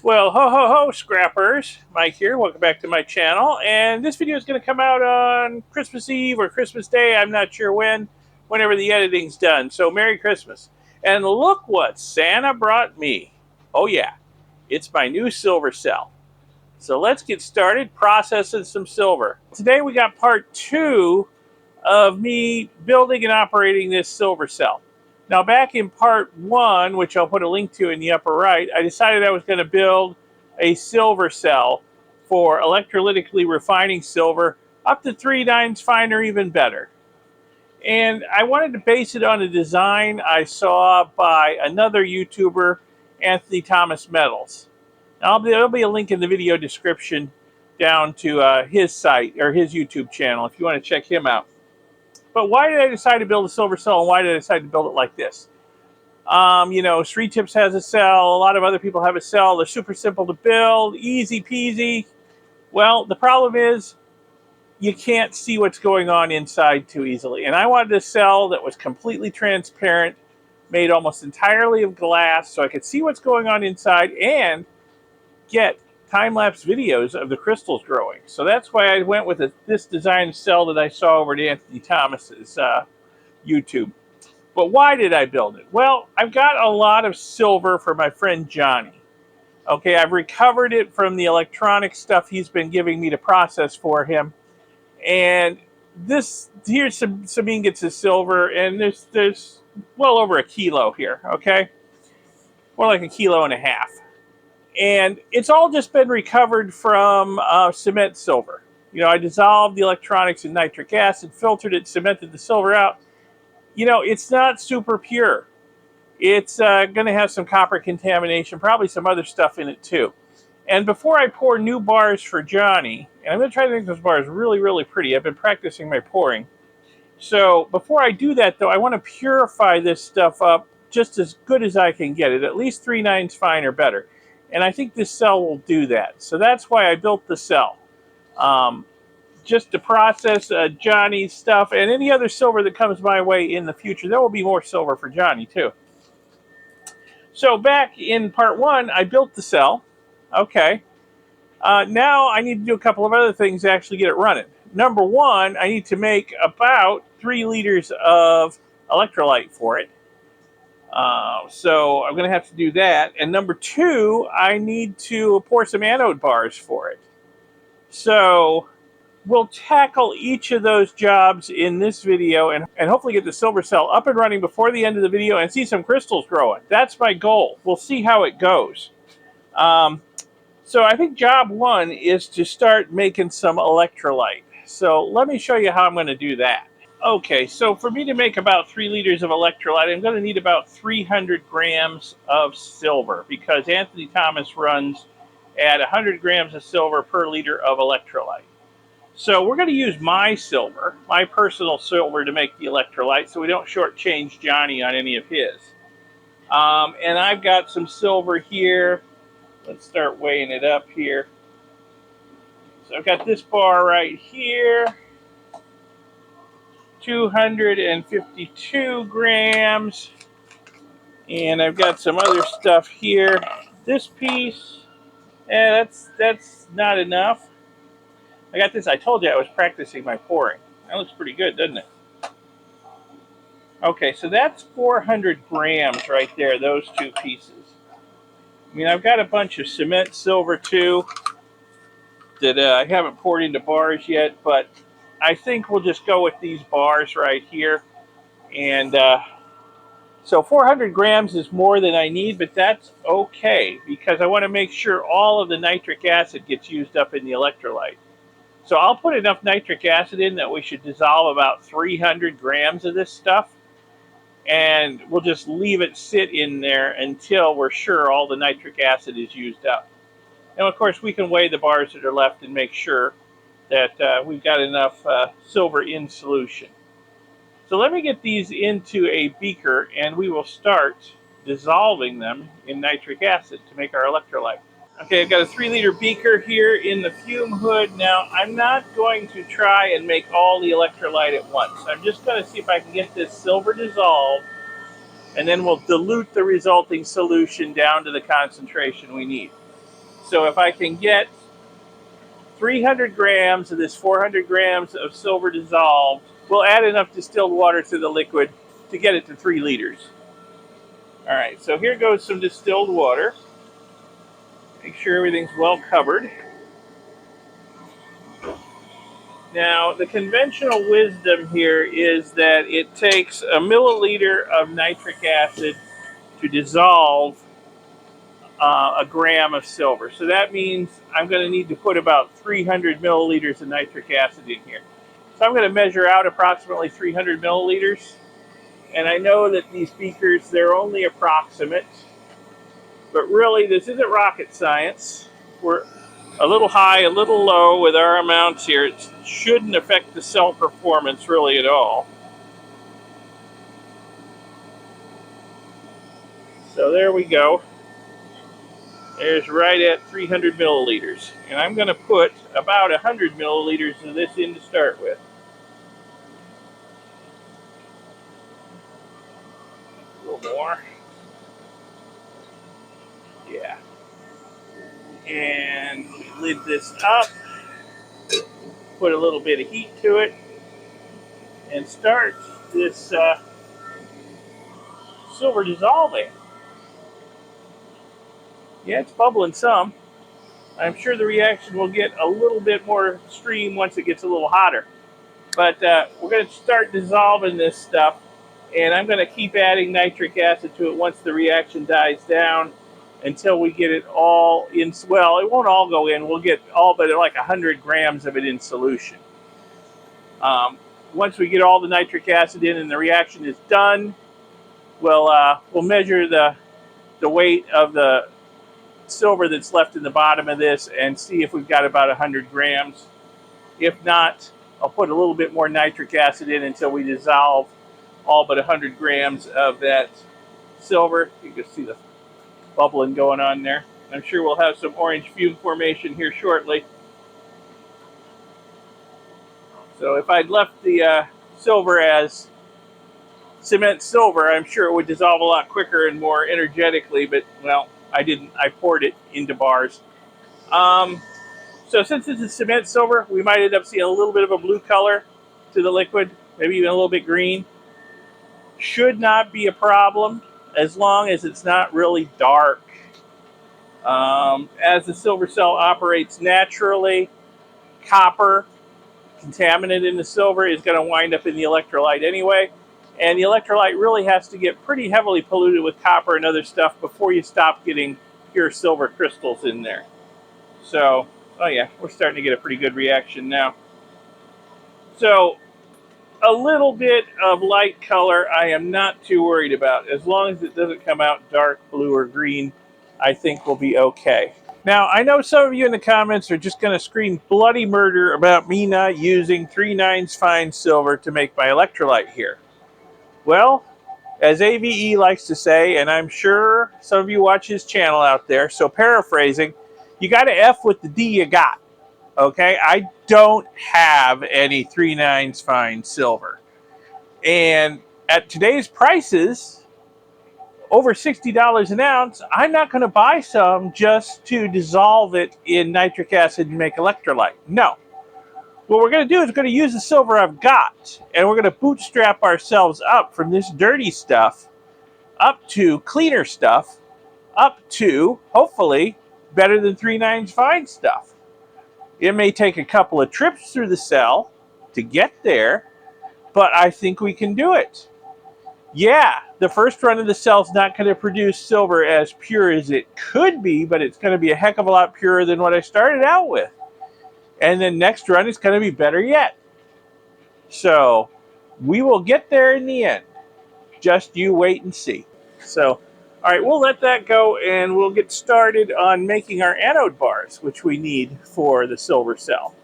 Well, ho ho ho, scrappers. Mike here. Welcome back to my channel. And this video is going to come out on Christmas Eve or Christmas Day. I'm not sure when, whenever the editing's done. So Merry Christmas. And look what Santa brought me. Oh yeah, it's my new silver cell. So let's get started processing some silver. Today we got part 2 of me building and operating this silver cell. Now back in part 1, which I'll put a link to in the upper right, I decided I was going to build a silver cell for electrolytically refining silver up to 3/9 fine or even better. And I wanted to base it on a design I saw by another YouTuber, Anthony Thomas Metals. Now, there'll be a link in the video description down to his site or his YouTube channel if you want to check him out. But why did I decide to build a silver cell, and why did I decide to build it like this? You know, Street Tips has a cell. A lot of other people have a cell. They're super simple to build, easy peasy. Well, the problem is you can't see what's going on inside too easily. And I wanted a cell that was completely transparent, made almost entirely of glass, so I could see what's going on inside and get time-lapse videos of the crystals growing. So that's why I went with this design cell that I saw over at Anthony Thomas's YouTube. But why did I build it? Well, I've got a lot of silver for my friend Johnny. Okay, I've recovered it from the electronic stuff he's been giving me to process for him. And here's some ingots of silver, and there's well over a kilo here, okay? More like 1.5 kilos. And it's all just been recovered from cement silver. You know, I dissolved the electronics in nitric acid, filtered it, cemented the silver out. You know, it's not super pure. It's going to have some copper contamination, probably some other stuff in it too. And before I pour new bars for Johnny, and I'm going to try to make those bars really, really pretty. I've been practicing my pouring. So before I do that, though, I want to purify this stuff up just as good as I can get it, at least 3/9 fine or better. And I think this cell will do that. So that's why I built the cell. Just to process Johnny's stuff and any other silver that comes my way in the future. There will be more silver for Johnny, too. So back in part 1, I built the cell. Okay. Now I need to do a couple of other things to actually get it running. Number 1, I need to make about 3 liters of electrolyte for it. So I'm going to have to do that. And number 2, I need to pour some anode bars for it. So we'll tackle each of those jobs in this video and hopefully get the silver cell up and running before the end of the video and see some crystals growing. That's my goal. We'll see how it goes. So I think job 1 is to start making some electrolyte. So let me show you how I'm going to do that. Okay, so for me to make about 3 liters of electrolyte, I'm going to need about 300 grams of silver because Anthony Thomas runs at 100 grams of silver per liter of electrolyte. So we're going to use my silver, my personal silver, to make the electrolyte so we don't shortchange Johnny on any of his. And I've got some silver here. Let's start weighing it up here. So I've got this bar right here. 252 grams. And I've got some other stuff here. This piece, that's not enough. I got this. I told you I was practicing my pouring. That looks pretty good, doesn't it? Okay, so that's 400 grams right there, those 2 pieces. I mean, I've got a bunch of cement silver too that I haven't poured into bars yet, but I think we'll just go with these bars right here. And so 400 grams is more than I need, but that's okay because I want to make sure all of the nitric acid gets used up in the electrolyte. So I'll put enough nitric acid in that we should dissolve about 300 grams of this stuff. And we'll just leave it sit in there until we're sure all the nitric acid is used up. And of course, we can weigh the bars that are left and make sure that we've got enough silver in solution. So let me get these into a beaker and we will start dissolving them in nitric acid to make our electrolyte. Okay, I've got a 3-liter beaker here in the fume hood. Now, I'm not going to try and make all the electrolyte at once. I'm just going to see if I can get this silver dissolved, and then we'll dilute the resulting solution down to the concentration we need. So if I can get 300 grams of this 400 grams of silver dissolved, we'll add enough distilled water to the liquid to get it to 3 liters. All right, so here goes some distilled water. Make sure everything's well covered. Now, the conventional wisdom here is that it takes a milliliter of nitric acid to dissolve a gram of silver. So that means I'm going to need to put about 300 milliliters of nitric acid in here. So I'm going to measure out approximately 300 milliliters. And I know that these beakers, they're only approximate. But really, this isn't rocket science. We're a little high, a little low with our amounts here. It shouldn't affect the cell performance really at all. So there we go. There's right at 300 milliliters. And I'm going to put about 100 milliliters of this in to start with. A little more. Yeah. And lid this up. Put a little bit of heat to it. And start this silver dissolving. Yeah, it's bubbling some. I'm sure the reaction will get a little bit more stream once it gets a little hotter. But we're going to start dissolving this stuff, and I'm going to keep adding nitric acid to it once the reaction dies down until we get it all in. Well, it won't all go in. We'll get all but like 100 grams of it in solution. Once we get all the nitric acid in and the reaction is done, we'll measure the weight of the silver that's left in the bottom of this and see if we've got about 100 grams. If not, I'll put a little bit more nitric acid in until we dissolve all but 100 grams of that silver. You can see the bubbling going on there. I'm sure we'll have some orange fume formation here shortly. So if I'd left the silver as cement silver, I'm sure it would dissolve a lot quicker and more energetically, but well, I didn't. I poured it into bars. So since this is cement silver, we might end up seeing a little bit of a blue color to the liquid, maybe even a little bit green. Should not be a problem as long as it's not really dark. As the silver cell operates naturally, copper, contaminant in the silver, is going to wind up in the electrolyte anyway. And the electrolyte really has to get pretty heavily polluted with copper and other stuff before you stop getting pure silver crystals in there. So, oh yeah, we're starting to get a pretty good reaction now. So, a little bit of light color I am not too worried about. As long as it doesn't come out dark blue or green, I think we'll be okay. Now, I know some of you in the comments are just going to scream bloody murder about me not using 3/9 fine silver to make my electrolyte here. Well, as AVE likes to say, and I'm sure some of you watch his channel out there, so paraphrasing, you got to F with the D you got. Okay, I don't have any 3/9 fine silver. And at today's prices, over $60 an ounce, I'm not going to buy some just to dissolve it in nitric acid and make electrolyte. No. What we're going to do is we're going to use the silver I've got, and we're going to bootstrap ourselves up from this dirty stuff up to cleaner stuff, up to, hopefully, better than 3/9 fine stuff. It may take a couple of trips through the cell to get there, but I think we can do it. Yeah, the first run of the cell's not going to produce silver as pure as it could be, but it's going to be a heck of a lot purer than what I started out with. And then next run is going to be better yet. So we will get there in the end. Just you wait and see. So, all right, we'll let that go and we'll get started on making our anode bars, which we need for the silver cell.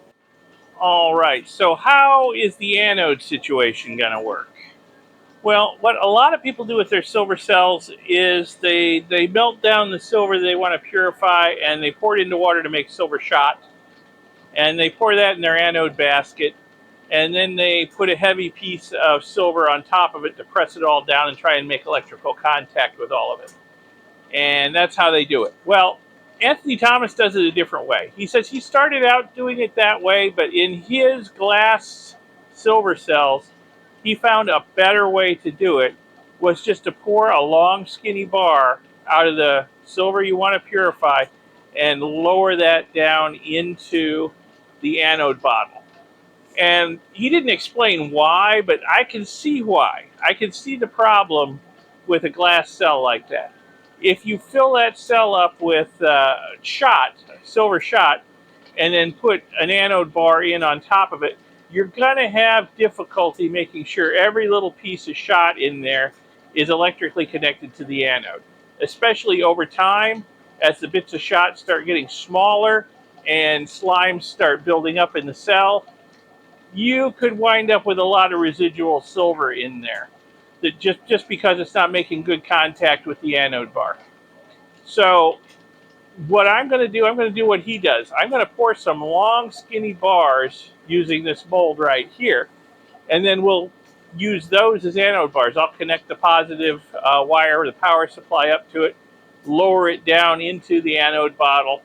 All right, so how is the anode situation going to work? Well, what a lot of people do with their silver cells is they melt down the silver they want to purify and they pour it into water to make silver shot. And they pour that in their anode basket. And then they put a heavy piece of silver on top of it to press it all down and try and make electrical contact with all of it. And that's how they do it. Well, Anthony Thomas does it a different way. He says he started out doing it that way, but in his glass silver cells, he found a better way to do it, was just to pour a long skinny bar out of the silver you want to purify and lower that down into the anode bottle. And he didn't explain why, but I can see why. I can see the problem with a glass cell like that. If you fill that cell up with silver shot, and then put an anode bar in on top of it, you're going to have difficulty making sure every little piece of shot in there is electrically connected to the anode, especially over time as the bits of shot start getting smaller and slimes start building up in the cell. You could wind up with a lot of residual silver in there that just because it's not making good contact with the anode bar. So what I'm going to do, I'm going to do what he does. I'm going to pour some long, skinny bars using this mold right here, and then we'll use those as anode bars. I'll connect the positive wire, the power supply up to it, lower it down into the anode bottle,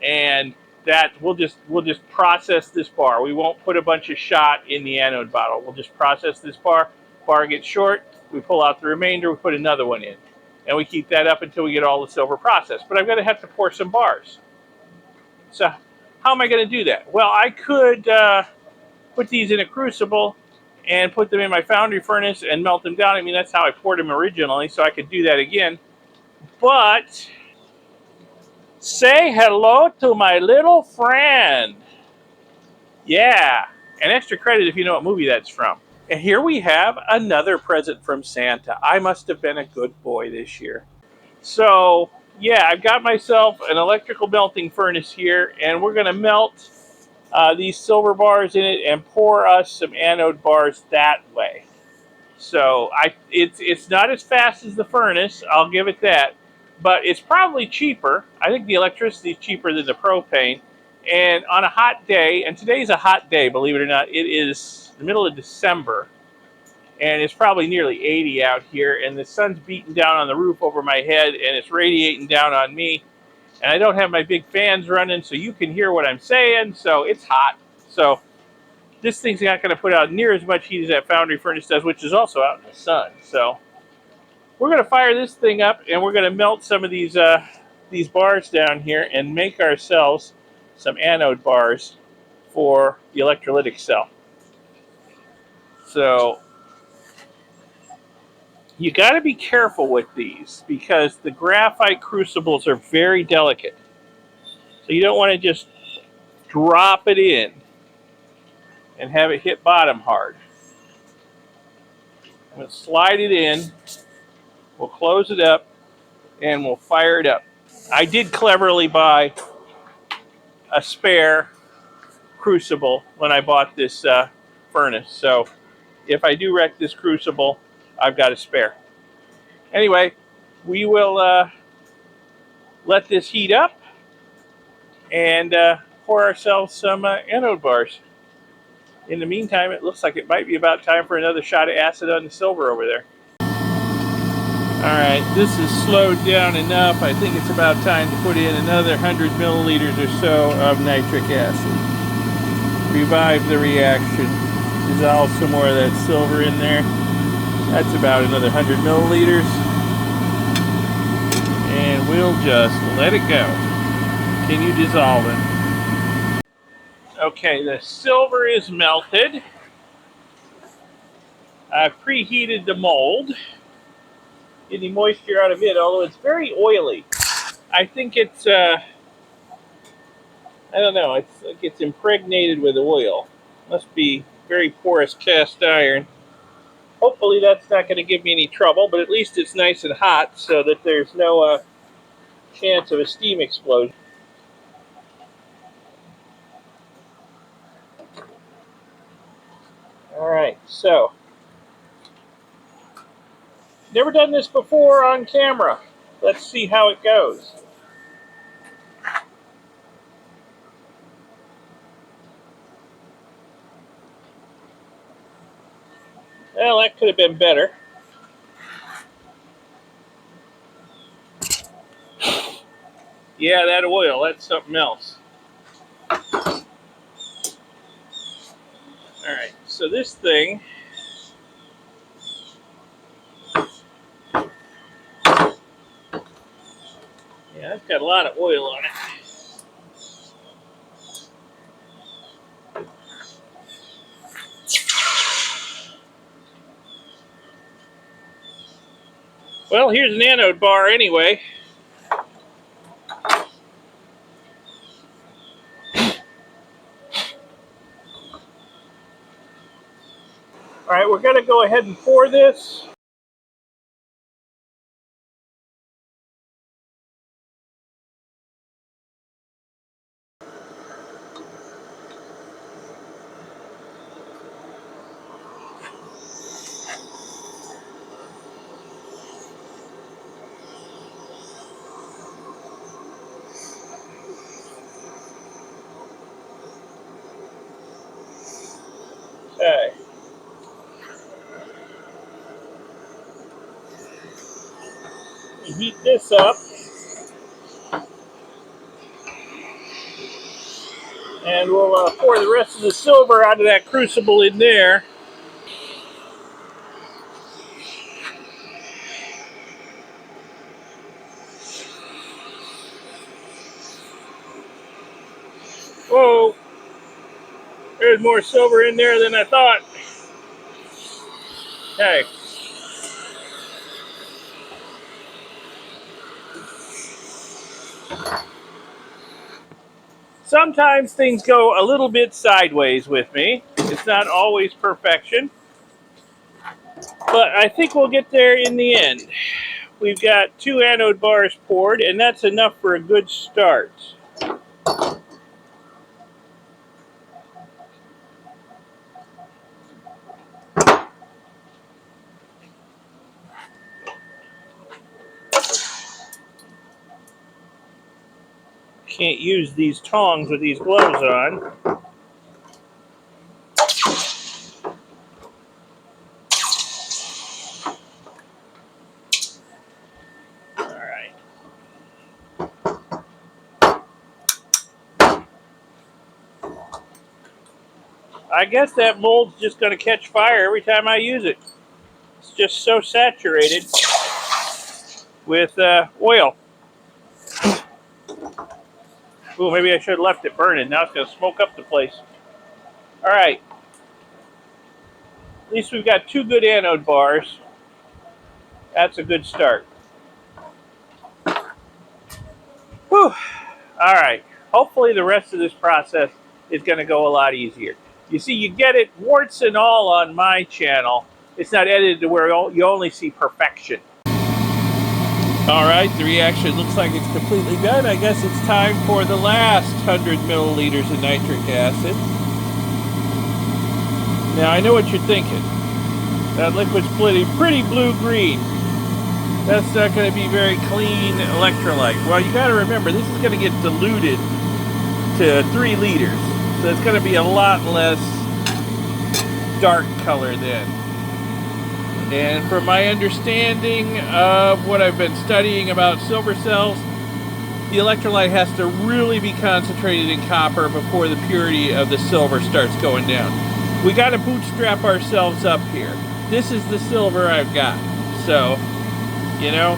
and that we'll just process this bar. We won't put a bunch of shot in the anode bottle. We'll just process this bar. Bar gets short, we pull out the remainder, we put another one in. And we keep that up until we get all the silver processed. But I'm going to have to pour some bars. So how am I going to do that? Well, I could put these in a crucible and put them in my foundry furnace and melt them down. I mean, that's how I poured them originally, so I could do that again. But say hello to my little friend. Yeah, and extra credit if you know what movie that's from. And here we have another present from Santa. I must have been a good boy this year. So, yeah, I've got myself an electrical melting furnace here, and we're going to melt these silver bars in it and pour us some anode bars that way. So, it's not as fast as the furnace, I'll give it that, but it's probably cheaper. I think the electricity is cheaper than the propane. And on a hot day, and today's a hot day, believe it or not, it is the middle of December, and it's probably nearly 80 out here, and the sun's beating down on the roof over my head, and it's radiating down on me, and I don't have my big fans running, so you can hear what I'm saying, so it's hot. So this thing's not going to put out near as much heat as that foundry furnace does, which is also out in the sun. So we're going to fire this thing up, and we're going to melt some of these bars down here and make ourselves some anode bars for the electrolytic cell. So you got to be careful with these because the graphite crucibles are very delicate. So you don't want to just drop it in and have it hit bottom hard. I'm going to slide it in. We'll close it up and we'll fire it up. I did cleverly buy a spare crucible when I bought this furnace. So if I do wreck this crucible, I've got a spare. Anyway, we will let this heat up and pour ourselves some anode bars. In the meantime, it looks like it might be about time for another shot of acid on the silver over there. Alright, this is slowed down enough. I think it's about time to put in another 100 milliliters or so of nitric acid. Revive the reaction. Dissolve some more of that silver in there. That's about another 100 milliliters. And we'll just let it go. Continue dissolving. Okay, the silver is melted. I've preheated the mold. Getting moisture out of it, although it's very oily. I think it's, I don't know, it's like it's impregnated with oil. Must be very porous cast iron. Hopefully that's not going to give me any trouble, but at least it's nice and hot so that there's no chance of a steam explosion. Alright, so never done this before on camera. Let's see how it goes. Well, that could have been better. Yeah, that oil, that's something else. Alright, so this thing, yeah, it's got a lot of oil on it. Well, here's an anode bar anyway. Alright, we're going to go ahead and pour this. Okay. Heat this up. And we'll pour the rest of the silver out of that crucible in there. Whoa, there's more silver in there than I thought. Okay. Sometimes things go a little bit sideways with me. It's not always perfection. But I think we'll get there in the end. We've got 2 anode bars poured, and that's enough for a good start. Can't use these tongs with these gloves on. Alright. I guess that mold's just going to catch fire every time I use it. It's just so saturated with oil. Ooh, maybe I should have left it burning. Now it's going to smoke up the place. Alright. At least we've got 2 good anode bars. That's a good start. Whew. Alright. Hopefully the rest of this process is going to go a lot easier. You see, you get it warts and all on my channel. It's not edited to where you only see perfection. Alright, the reaction looks like it's completely done. I guess it's time for the last 100 milliliters of nitric acid. Now, I know what you're thinking. That liquid's pretty blue-green. That's not going to be very clean electrolyte. Well, you got to remember, this is going to get diluted to 3 liters. So it's going to be a lot less dark color then. And from my understanding of what I've been studying about silver cells, the electrolyte has to really be concentrated in copper before the purity of the silver starts going down. We got to bootstrap ourselves up here. This is the silver I've got. So, you know,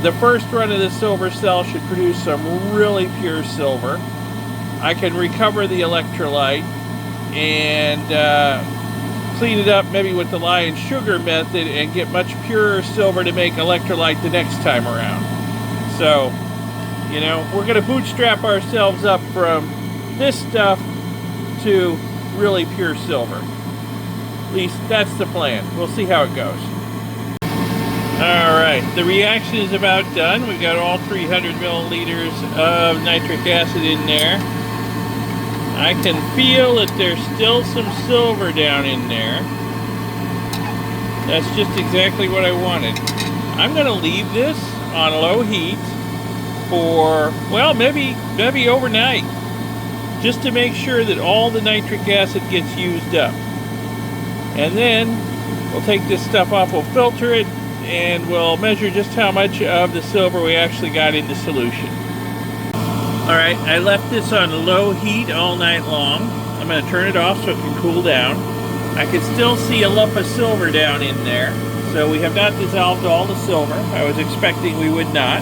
the first run of the silver cell should produce some really pure silver. I can recover the electrolyte and clean it up maybe with the lye and sugar method and get much purer silver to make electrolyte the next time around. So, you know, we're going to bootstrap ourselves up from this stuff to really pure silver. At least that's the plan. We'll see how it goes. Alright, the reaction is about done. We've got all 300 milliliters of nitric acid in there. I can feel that there's still some silver down in there. That's just exactly what I wanted. I'm going to leave this on low heat for, well, maybe overnight, just to make sure that all the nitric acid gets used up. And then we'll take this stuff off, we'll filter it, and we'll measure just how much of the silver we actually got in the solution. Alright, I left this on low heat all night long. I'm going to turn it off so it can cool down. I can still see a lump of silver down in there. So we have not dissolved all the silver. I was expecting we would not.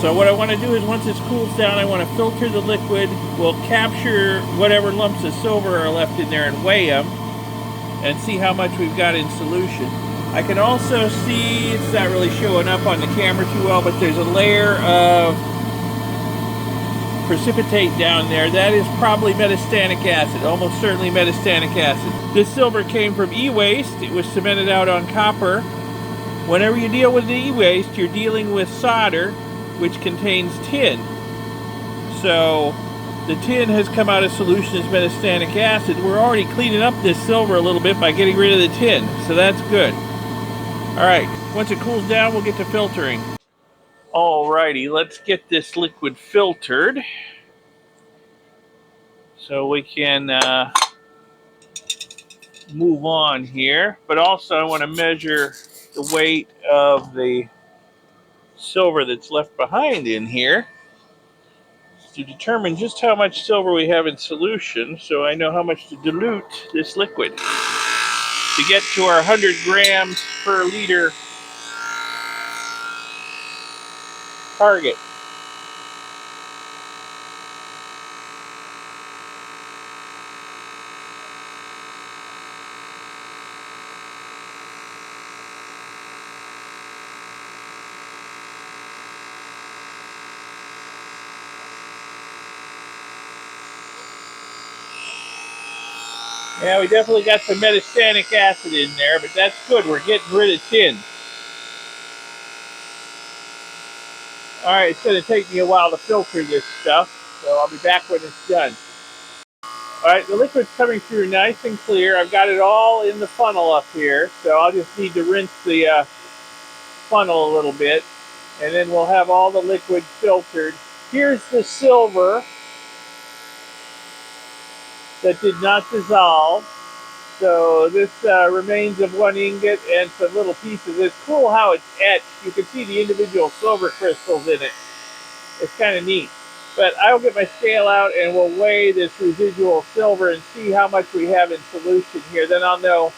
So what I want to do is once this cools down, I want to filter the liquid. We'll capture whatever lumps of silver are left in there and weigh them and see how much we've got in solution. I can also see, it's not really showing up on the camera too well, but there's a layer of precipitate down there. That is probably metastatic acid, almost certainly metastatic acid. This silver came from e-waste. It was cemented out on copper. Whenever you deal with the e-waste, you're dealing with solder, which contains tin. So the tin has come out of solution as metastatic acid. We're already cleaning up this silver a little bit by getting rid of the tin, so that's good. Alright, once it cools down, we'll get to filtering. Alrighty, let's get this liquid filtered so we can move on here. But also I want to measure the weight of the silver that's left behind in here to determine just how much silver we have in solution, so I know how much to dilute this liquid to get to our 100 grams per liter target. Yeah, we definitely got some metastatic acid in there, but that's good. We're getting rid of tin. Alright, it's going to take me a while to filter this stuff, so I'll be back when it's done. Alright, the liquid's coming through nice and clear. I've got it all in the funnel up here, so I'll just need to rinse the funnel a little bit, and then we'll have all the liquid filtered. Here's the silver that did not dissolve. So this remains of one ingot and some little pieces. It's cool how it's etched. You can see the individual silver crystals in it. It's kind of neat. But I'll get my scale out and we'll weigh this residual silver and see how much we have in solution here. Then I'll know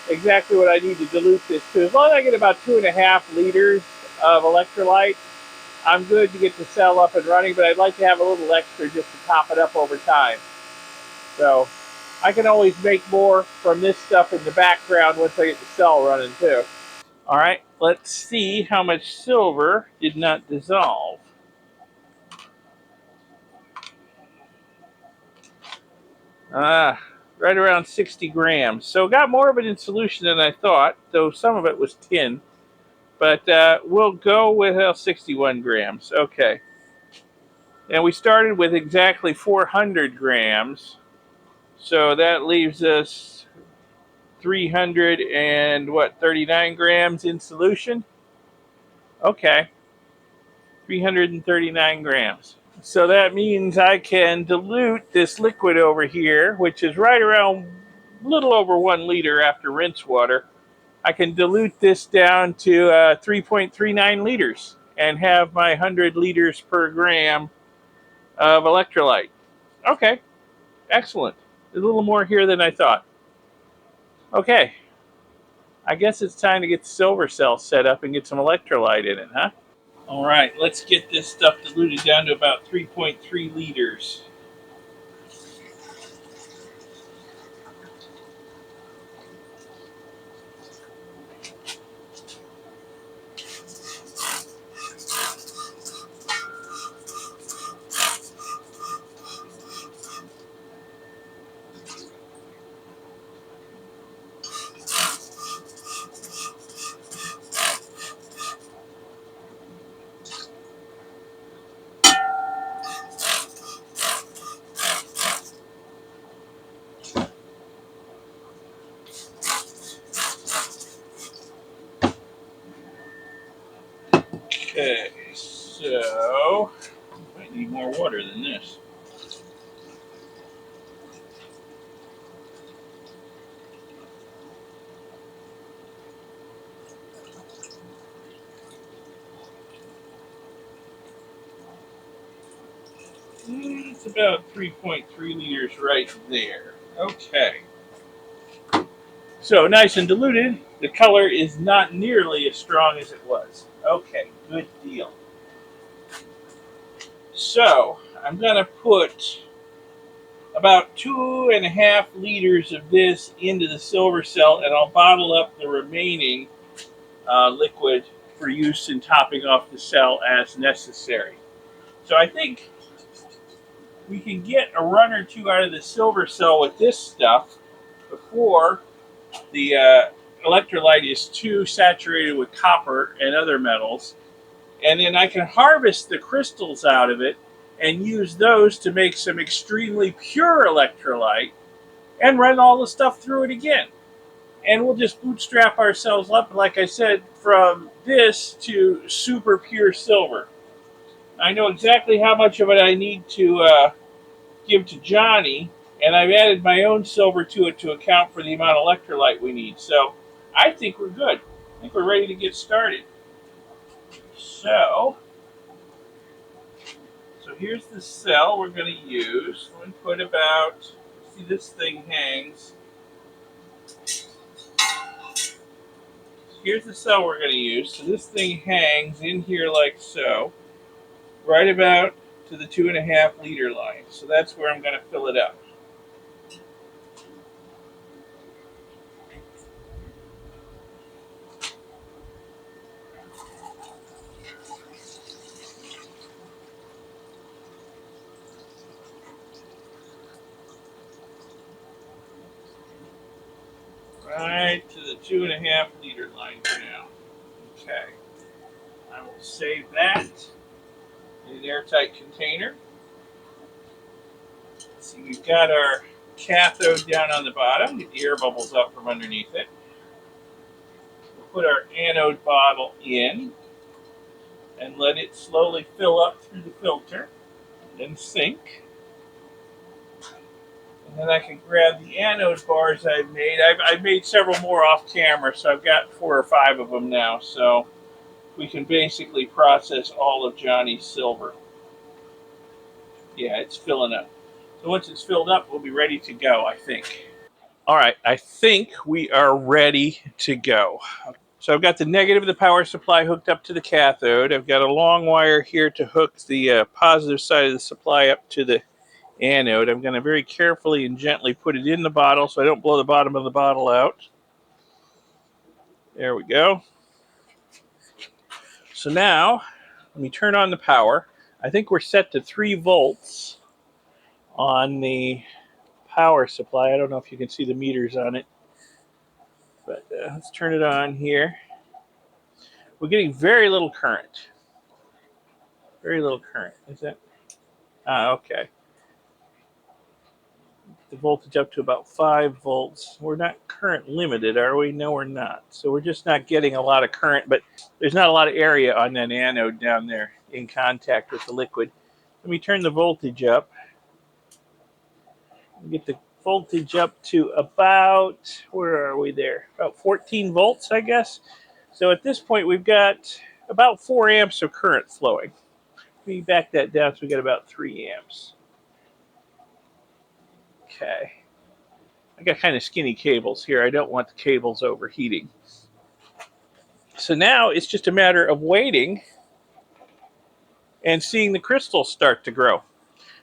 exactly what I need to dilute this to. As long as I get about 2.5 liters of electrolyte, I'm good to get the cell up and running, but I'd like to have a little extra just to top it up over time. So I can always make more from this stuff in the background once I get the cell running too. Alright, let's see how much silver did not dissolve. Right around 60 grams. So got more of it in solution than I thought, though some of it was tin. But we'll go with 61 grams. Okay. And we started with exactly 400 grams. So that leaves us 39 grams in solution. Okay. 339 grams. So that means I can dilute this liquid over here, which is right around a little over 1 liter after rinse water. I can dilute this down to 3.39 liters and have my 100 liters per gram of electrolyte. Okay, excellent. There's a little more here than I thought. Okay, I guess it's time to get the silver cell set up and get some electrolyte in it, huh? All right, let's get this stuff diluted down to about 3.3 liters. Okay, so might need more water than this. It's about 3.3 liters right there. Okay. So nice and diluted. The color is not nearly as strong as it was. Okay, good deal. So I'm going to put about 2.5 liters of this into the silver cell, and I'll bottle up the remaining liquid for use in topping off the cell as necessary. So I think we can get a run or two out of the silver cell with this stuff before the electrolyte is too saturated with copper and other metals. And then I can harvest the crystals out of it and use those to make some extremely pure electrolyte and run all the stuff through it again. And we'll just bootstrap ourselves up, like I said, from this to super pure silver. I know exactly how much of it I need to give to Johnny, and I've added my own silver to it to account for the amount of electrolyte we need. So I think we're good. I think we're ready to get started. So here's the cell we're going to use. I'm going to put about, see this thing hangs. Here's the cell we're going to use. So this thing hangs in here like so, right about to the 2.5 liter line. So that's where I'm going to fill it up. Right to the 2.5 liter line for now. Okay. I will save that in an airtight container. See, we've got our cathode down on the bottom. Get the air bubbles up from underneath it. We'll put our anode bottle in and let it slowly fill up through the filter, then sink. And then I can grab the anode bars I've made. I've made several more off camera, so I've got 4 or 5 of them now. So we can basically process all of Johnny's silver. Yeah, it's filling up. So once it's filled up, we'll be ready to go, I think. All right, I think we are ready to go. So I've got the negative of the power supply hooked up to the cathode. I've got a long wire here to hook the positive side of the supply up to the anode. I'm going to very carefully and gently put it in the bottle so I don't blow the bottom of the bottle out. There we go. So now, let me turn on the power. I think we're set to 3 volts on the power supply. I don't know if you can see the meters on it, but let's turn it on here. We're getting very little current. Very little current. Is that? Okay. The voltage up to about 5 volts. We're not current limited, are we? No, we're not. So we're just not getting a lot of current, but there's not a lot of area on that anode down there in contact with the liquid. Let me turn the voltage up. Get the voltage up to about, where are we there? About 14 volts, I guess. So at this point, we've got about 4 amps of current flowing. Let me back that down so we got about 3 amps. Okay. I got kind of skinny cables here. I don't want the cables overheating. So now it's just a matter of waiting and seeing the crystals start to grow.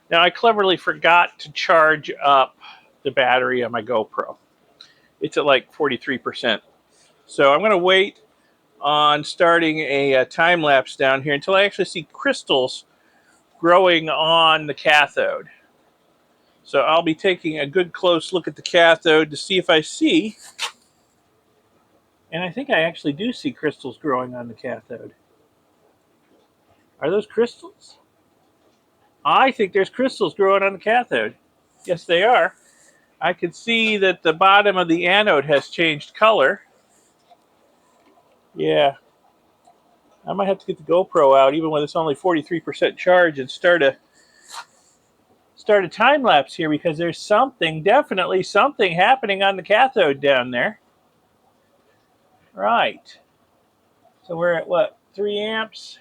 Now I cleverly forgot to charge up the battery on my GoPro. It's at like 43%. So I'm going to wait on starting a time lapse down here until I actually see crystals growing on the cathode. So I'll be taking a good close look at the cathode to see if I see, and I think I actually do see crystals growing on the cathode. Are those crystals? I think there's crystals growing on the cathode. Yes, they are. I can see that the bottom of the anode has changed color. Yeah. I might have to get the GoPro out, even when it's only 43% charge, and start a time lapse here, because there's something, definitely something happening on the cathode down there. Right. So we're at what? 3 amps.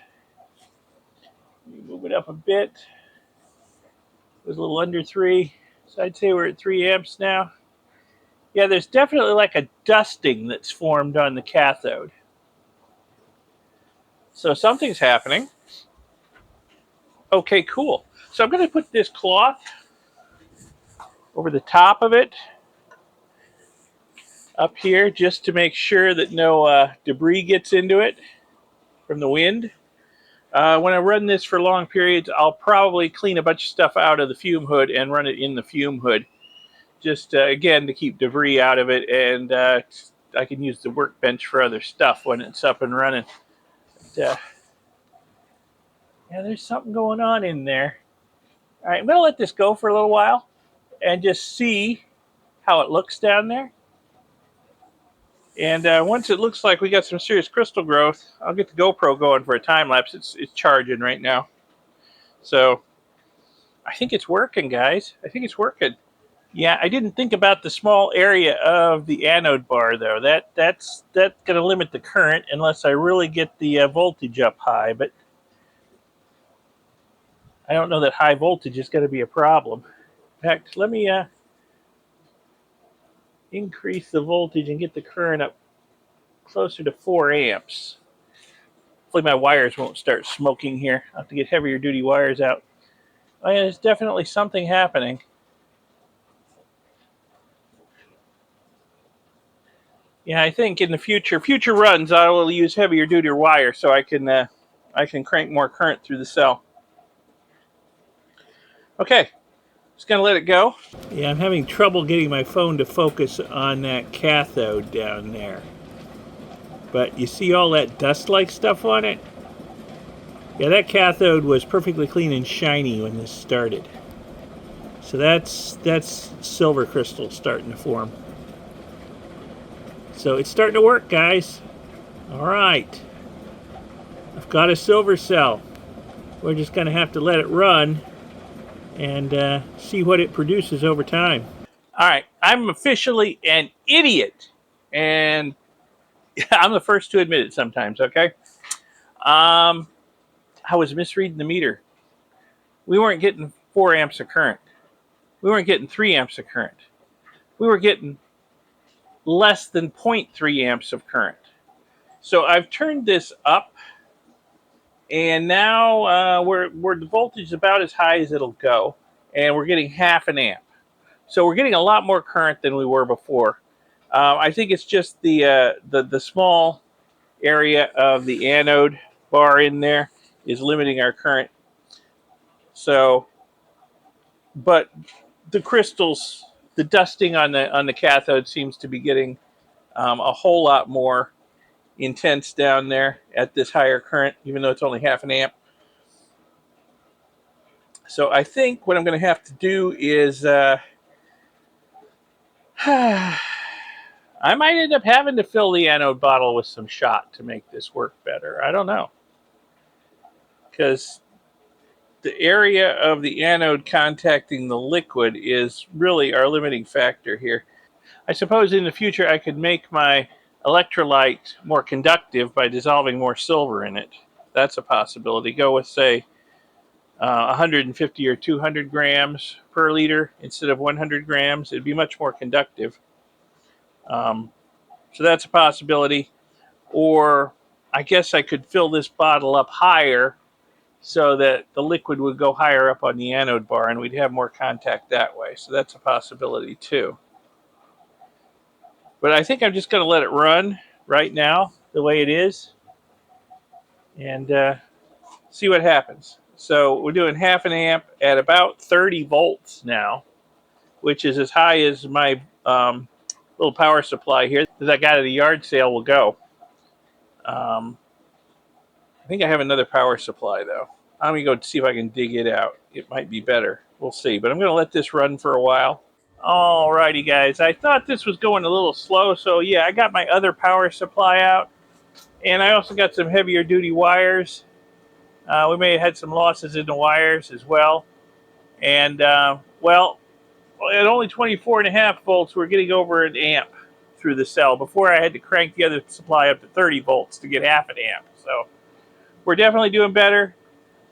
Let me move it up a bit. was a little under 3. So I'd say we're at 3 amps now. Yeah, there's definitely like a dusting that's formed on the cathode. So something's happening. Okay, cool. So I'm going to put this cloth over the top of it up here just to make sure that no debris gets into it from the wind. When I run this for long periods, I'll probably clean a bunch of stuff out of the fume hood and run it in the fume hood. Just, again, to keep debris out of it, and I can use the workbench for other stuff when it's up and running. But, yeah, there's something going on in there. All right, I'm going to let this go for a little while and just see how it looks down there. And once it looks like we got some serious crystal growth, I'll get the GoPro going for a time lapse. It's charging right now. So I think it's working, guys. I think it's working. Yeah, I didn't think about the small area of the anode bar, though. That's going to limit the current unless I really get the voltage up high. But I don't know that high voltage is going to be a problem. In fact, let me increase the voltage and get the current up closer to 4 amps. Hopefully my wires won't start smoking here. I'll have to get heavier duty wires out. Oh yeah, there's definitely something happening. Yeah, I think in the future runs, I will use heavier duty wire so I can crank more current through the cell. Okay, just gonna let it go. Yeah, I'm having trouble getting my phone to focus on that cathode down there. But you see all that dust-like stuff on it? Yeah, that cathode was perfectly clean and shiny when this started. So that's silver crystal starting to form. So it's starting to work, guys. All right. I've got a silver cell. We're just going to have to let it run and see what it produces over time. All right. I'm officially an idiot. And I'm the first to admit it sometimes, okay? I was misreading the meter. We weren't getting 4 amps of current. We weren't getting 3 amps of current. We were getting less than 0.3 amps of current. So I've turned this up, and now we're the voltage is about as high as it'll go, and we're getting half an amp. So we're getting a lot more current than we were before. I think it's just the small area of the anode bar in there is limiting our current. So, but the crystals, the dusting on the cathode seems to be getting a whole lot more intense down there at this higher current, even though it's only half an amp. So I think what I'm going to have to do is I might end up having to fill the anode bottle with some shot to make this work better. I don't know, because the area of the anode contacting the liquid is really our limiting factor here. I suppose in the future I could make my electrolyte more conductive by dissolving more silver in it. That's a possibility. Go with, say, 150 or 200 grams per liter instead of 100 grams. It'd be much more conductive. So that's a possibility. Or I guess I could fill this bottle up higher so that the liquid would go higher up on the anode bar and we'd have more contact that way. So that's a possibility too. But I think I'm just going to let it run right now the way it is and see what happens. So we're doing half an amp at about 30 volts now, which is as high as my little power supply here that I got at a yard sale will go. I think I have another power supply, though. I'm going to go see if I can dig it out. It might be better. We'll see. But I'm going to let this run for a while. Alrighty, guys. I thought this was going a little slow, so yeah, I got my other power supply out. And I also got some heavier duty wires. We may have had some losses in the wires as well. And, well, at only 24.5 volts, we're getting over an amp through the cell. Before I had to crank the other supply up to 30 volts to get half an amp. So we're definitely doing better.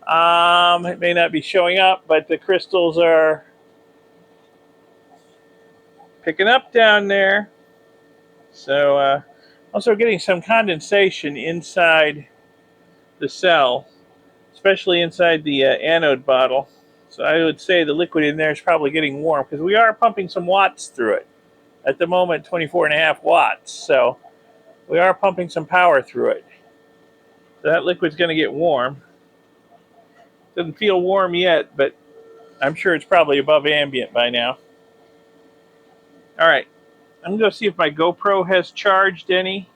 It may not be showing up, but the crystals are picking up down there. So also getting some condensation inside the cell, especially inside the anode bottle. So I would say the liquid in there is probably getting warm because we are pumping some watts through it. At the moment, 24.5 watts. So we are pumping some power through it. So that liquid's going to get warm. Doesn't feel warm yet, but I'm sure it's probably above ambient by now. All right, I'm going to go see if my GoPro has charged any,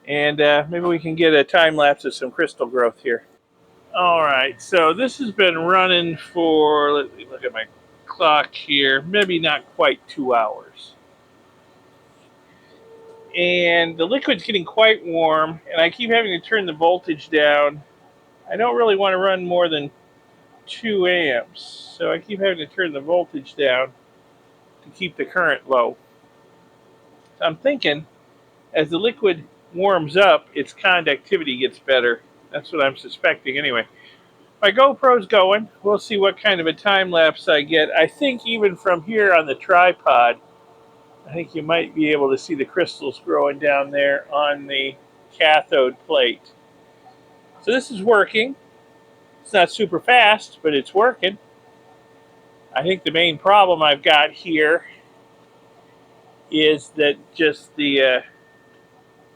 and maybe we can get a time lapse of some crystal growth here. All right, so this has been running for, let me look at my clock here, maybe not quite 2 hours. And the liquid's getting quite warm, and I keep having to turn the voltage down. I don't really want to run more than 2 amps, so I keep having to turn the voltage down to keep the current low. So I'm thinking, as the liquid warms up, its conductivity gets better. That's what I'm suspecting anyway. My GoPro's going. We'll see what kind of a time lapse I get. I think even from here on the tripod, I think you might be able to see the crystals growing down there on the cathode plate. So this is working. It's not super fast, but it's working. I think the main problem I've got here is that just the,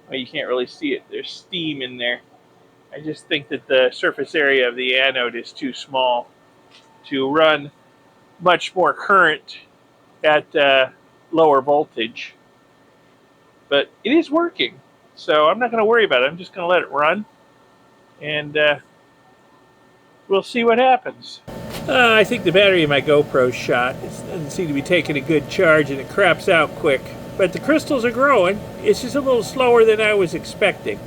well, you can't really see it. There's steam in there. I just think that the surface area of the anode is too small to run much more current at lower voltage. But it is working, so I'm not going to worry about it. I'm just going to let it run, and we'll see what happens. I think the battery in my GoPro's shot. It doesn't seem to be taking a good charge, and it craps out quick. But the crystals are growing. It's just a little slower than I was expecting.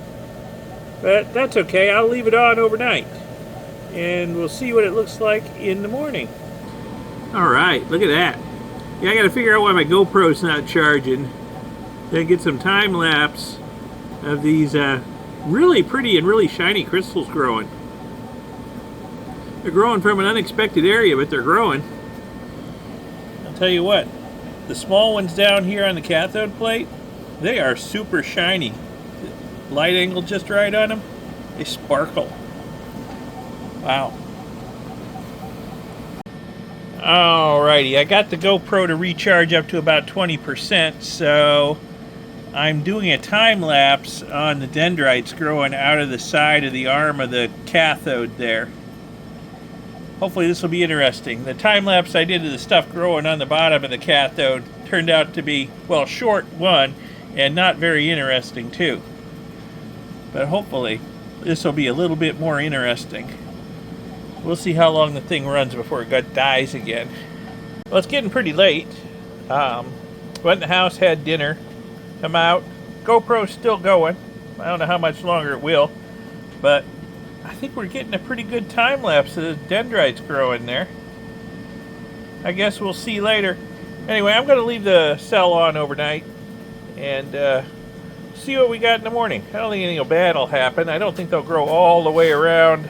But that's okay. I'll leave it on overnight, and we'll see what it looks like in the morning. All right, look at that. Yeah, I got to figure out why my GoPro's not charging. Then get some time lapse of these really pretty and really shiny crystals growing. They're growing from an unexpected area, but they're growing. I'll tell you what, the small ones down here on the cathode plate, they are super shiny. The light angle just right on them, they sparkle. Wow. Alrighty, I got the GoPro to recharge up to about 20%, so I'm doing a time lapse on the dendrites growing out of the side of the arm of the cathode there. Hopefully this will be interesting. The time lapse I did of the stuff growing on the bottom of the cathode turned out to be, well, short one, and not very interesting too. But hopefully this will be a little bit more interesting. We'll see how long the thing runs before it dies again. Well, it's getting pretty late. Went in the house, had dinner, come out. GoPro's still going. I don't know how much longer it will, but I think we're getting a pretty good time lapse of the dendrites growing there. I guess we'll see later. Anyway, I'm going to leave the cell on overnight and see what we got in the morning. I don't think anything bad will happen. I don't think they'll grow all the way around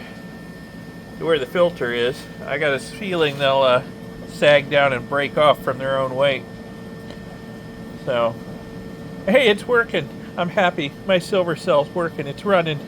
to where the filter is. I got a feeling they'll sag down and break off from their own weight. So, hey, it's working. I'm happy. My silver cell's working. It's running.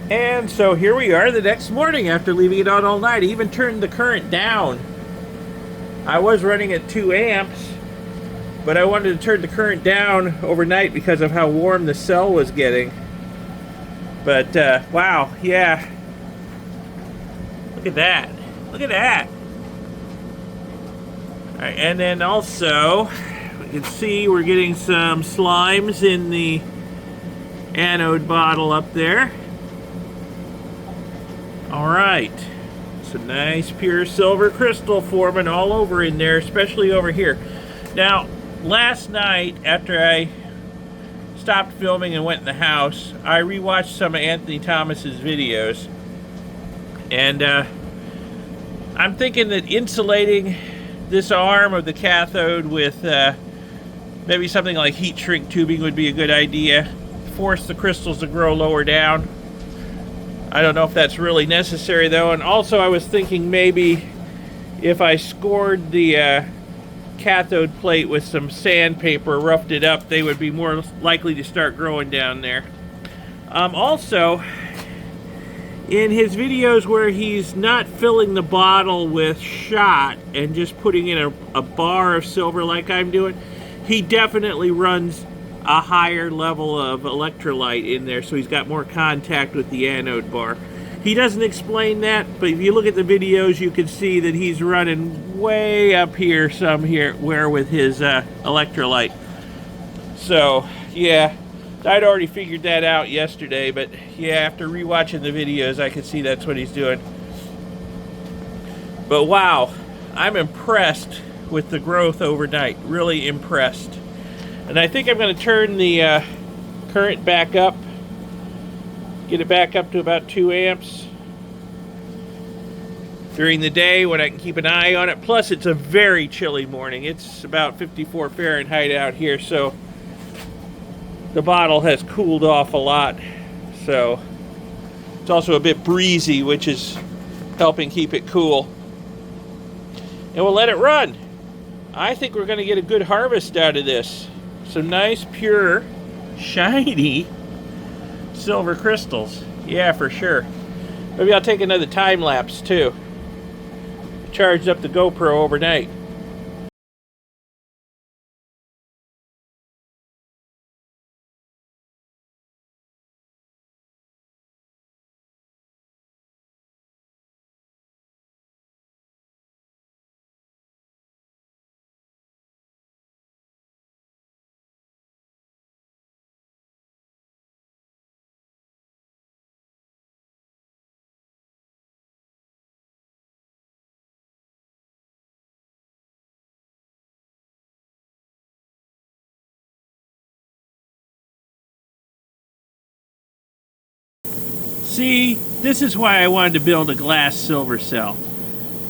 And so here we are the next morning after leaving it on all night. I even turned the current down. I was running at 2 amps, but I wanted to turn the current down overnight because of how warm the cell was getting. But, wow, yeah. Look at that. Look at that. All right, and then also, we can see we're getting some slimes in the anode bottle up there. All right, some nice pure silver crystal forming all over in there, especially over here. Now, last night after I stopped filming and went in the house, I rewatched some of Anthony Thomas's videos, and I'm thinking that insulating this arm of the cathode with maybe something like heat shrink tubing would be a good idea. Force the crystals to grow lower down. I don't know if that's really necessary though. And also I was thinking maybe if I scored the cathode plate with some sandpaper, roughed it up, they would be more likely to start growing down there. Also, in his videos where he's not filling the bottle with shot and just putting in a bar of silver like I'm doing, he definitely runs a higher level of electrolyte in there, so he's got more contact with the anode bar. He doesn't explain that, but if you look at the videos, you can see that he's running way up here, where with his electrolyte. So, yeah, I'd already figured that out yesterday, but yeah, after rewatching the videos, I can see that's what he's doing. But wow, I'm impressed with the growth overnight, really impressed. And I think I'm going to turn the current back up, get it back up to about 2 amps during the day when I can keep an eye on it. Plus, it's a very chilly morning. It's about 54 Fahrenheit out here, so the bottle has cooled off a lot. So it's also a bit breezy, which is helping keep it cool. And we'll let it run. I think we're going to get a good harvest out of this. Some nice, pure, shiny silver crystals. Yeah, for sure. Maybe I'll take another time lapse too. Charged up the GoPro overnight. See, this is why I wanted to build a glass silver cell.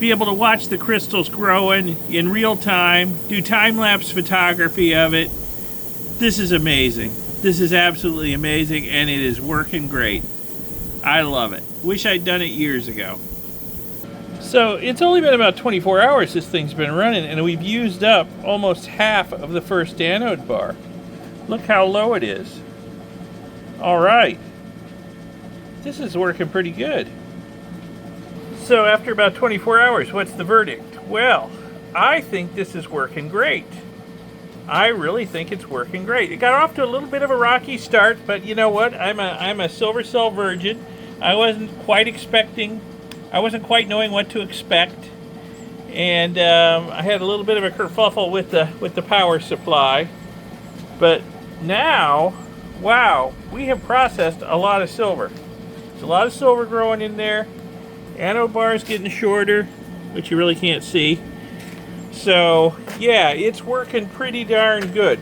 Be able to watch the crystals growing in real time, do time-lapse photography of it. This is amazing. This is absolutely amazing, and it is working great. I love it. Wish I'd done it years ago. So it's only been about 24 hours this thing's been running, and we've used up almost half of the first anode bar. Look how low it is. All right. This is working pretty good. So after about 24 hours, what's the verdict? Well, I think this is working great. I really think it's working great. It got off to a little bit of a rocky start, but you know what? I'm a silver cell virgin. I wasn't quite knowing what to expect. And I had a little bit of a kerfuffle with the power supply. But now, wow, we have processed a lot of silver. There's a lot of silver growing in there. Anode bar is getting shorter, which you really can't see. So, yeah, it's working pretty darn good.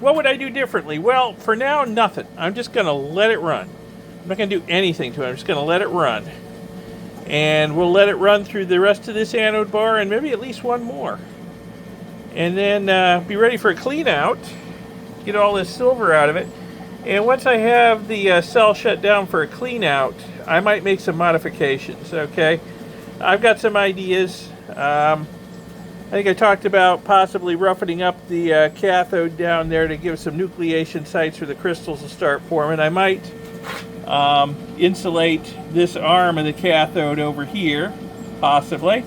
What would I do differently? Well, for now, nothing. I'm just going to let it run. I'm not going to do anything to it. I'm just going to let it run. And we'll let it run through the rest of this anode bar and maybe at least one more. And then be ready for a clean out. Get all this silver out of it. And once I have the cell shut down for a clean out, I might make some modifications, okay? I've got some ideas. I think I talked about possibly roughening up the cathode down there to give some nucleation sites for the crystals to start forming. I might insulate this arm of the cathode over here, possibly.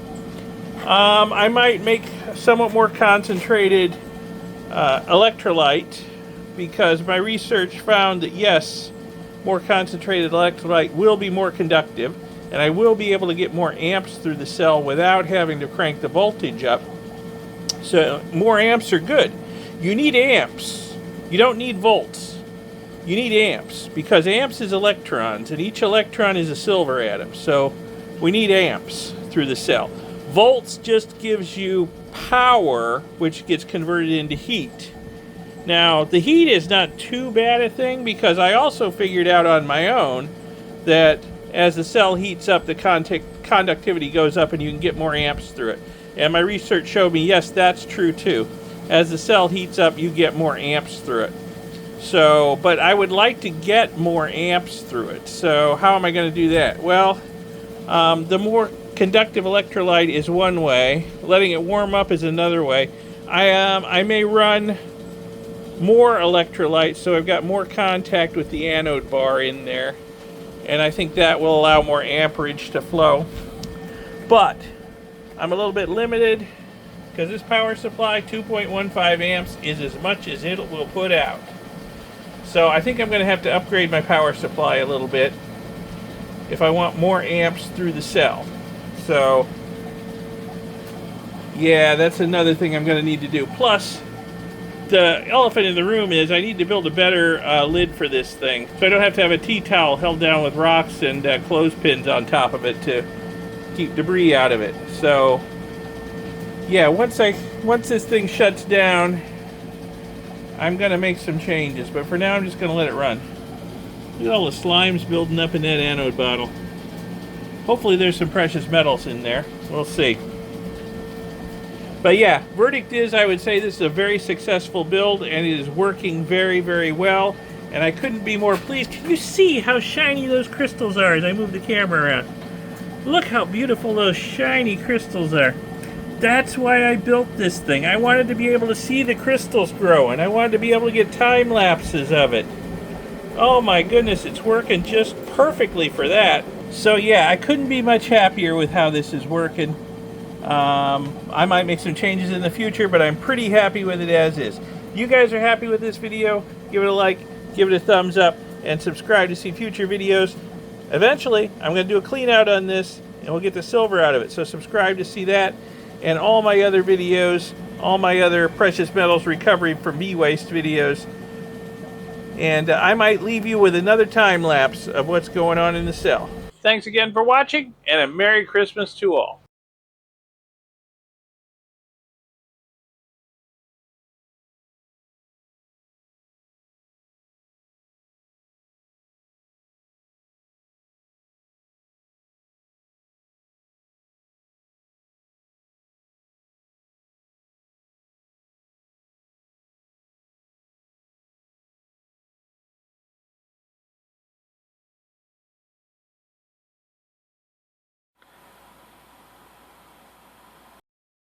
I might make somewhat more concentrated electrolyte, because my research found that yes, more concentrated electrolyte will be more conductive, and I will be able to get more amps through the cell without having to crank the voltage up. So more amps are good. You need amps. You don't need volts. You need amps, because amps is electrons, and each electron is a silver atom. So we need amps through the cell. Volts just gives you power, which gets converted into heat. Now, the heat is not too bad a thing, because I also figured out on my own that as the cell heats up, the conductivity goes up and you can get more amps through it. And my research showed me, yes, that's true too. As the cell heats up, you get more amps through it. So, but I would like to get more amps through it. So how am I going to do that? Well, the more conductive electrolyte is one way. Letting it warm up is another way. I may run more electrolyte, so I've got more contact with the anode bar in there. And I think that will allow more amperage to flow. But I'm a little bit limited, because this power supply, 2.15 amps, is as much as it will put out. So I think I'm going to have to upgrade my power supply a little bit if I want more amps through the cell. So yeah, that's another thing I'm going to need to do. Plus, the elephant in the room is I need to build a better lid for this thing, so I don't have to have a tea towel held down with rocks and clothespins on top of it to keep debris out of it. So yeah, once this thing shuts down, I'm going to make some changes, but for now I'm just going to let it run. Look at all the slimes building up in that anode bottle. Hopefully there's some precious metals in there. We'll see. But yeah, verdict is, I would say this is a very successful build, and it is working very, very well. And I couldn't be more pleased. Can you see how shiny those crystals are as I move the camera around? Look how beautiful those shiny crystals are. That's why I built this thing. I wanted to be able to see the crystals grow, and I wanted to be able to get time lapses of it. Oh my goodness, it's working just perfectly for that. So yeah, I couldn't be much happier with how this is working. I might make some changes in the future, but I'm pretty happy with it as is. If you guys are happy with this video, give it a like, give it a thumbs up, and subscribe to see future videos. Eventually, I'm going to do a clean out on this, and we'll get the silver out of it. So subscribe to see that, and all my other videos, all my other precious metals recovery from e-waste videos. And I might leave you with another time lapse of what's going on in the cell. Thanks again for watching, and a Merry Christmas to all.